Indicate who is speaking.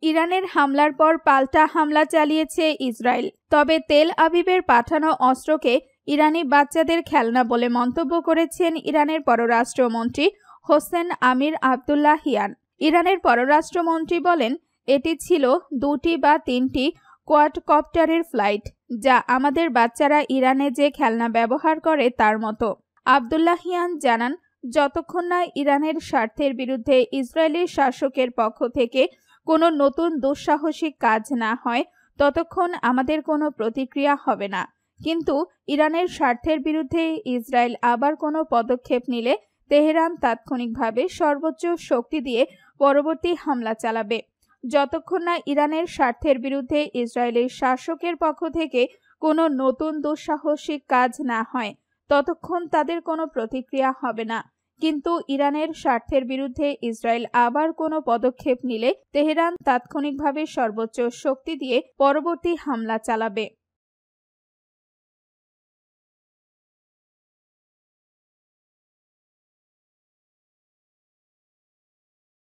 Speaker 1: ইরানের হামলার পর পাল্টা হামলা চালিয়েছে ইসরায়েল। তবে তেল আবিবের পাঠানো অস্ত্রকে ইরানি বাচ্চাদের খেলনা বলে মন্তব্য করেছেন ইরানের পররাষ্ট্রমন্ত্রী হোসেন আমির আবদুল্লাহিয়ান। ইরানের পররাষ্ট্রমন্ত্রী বলেন, এটি ছিল 2টি বা 3টি কোয়াডকপ্টারের ফ্লাইট, যা আমাদের বাচ্চারা ইরানে যে খেলনা ব্যবহার করে তার মতো। আবদুল্লাহিয়ান জানান, যতক্ষণ না ইরানের স্বার্থের বিরুদ্ধে ইসরায়েলি শাসকের পক্ষ থেকে কোনো নতুন দুঃসাহসিক কাজ না হয় ততক্ষণ আমাদের কোনো প্রতিক্রিয়া হবে না। কিন্তু ইরানের স্বার্থের বিরুদ্ধে ইসরায়েল আবার কোনো পদক্ষেপ নিলে তেহরান তাৎক্ষণিকভাবে সর্বোচ্চ শক্তি দিয়ে পরবর্তী হামলা চালাবে। যতক্ষণ না ইরানের স্বার্থের বিরুদ্ধে ইসরায়েলের শাসকের পক্ষ থেকে কোনো নতুন দুঃসাহসিক কাজ না হয় ততক্ষণ তাদের কোনো প্রতিক্রিয়া হবে না। কিন্তু ইরানের স্বার্থের বিরুদ্ধে ইসরায়েল আবার কোনো পদক্ষেপ নিলে তেহরান তাৎক্ষণিকভাবে সর্বোচ্চ শক্তি দিয়ে পরবর্তী হামলা চালাবে।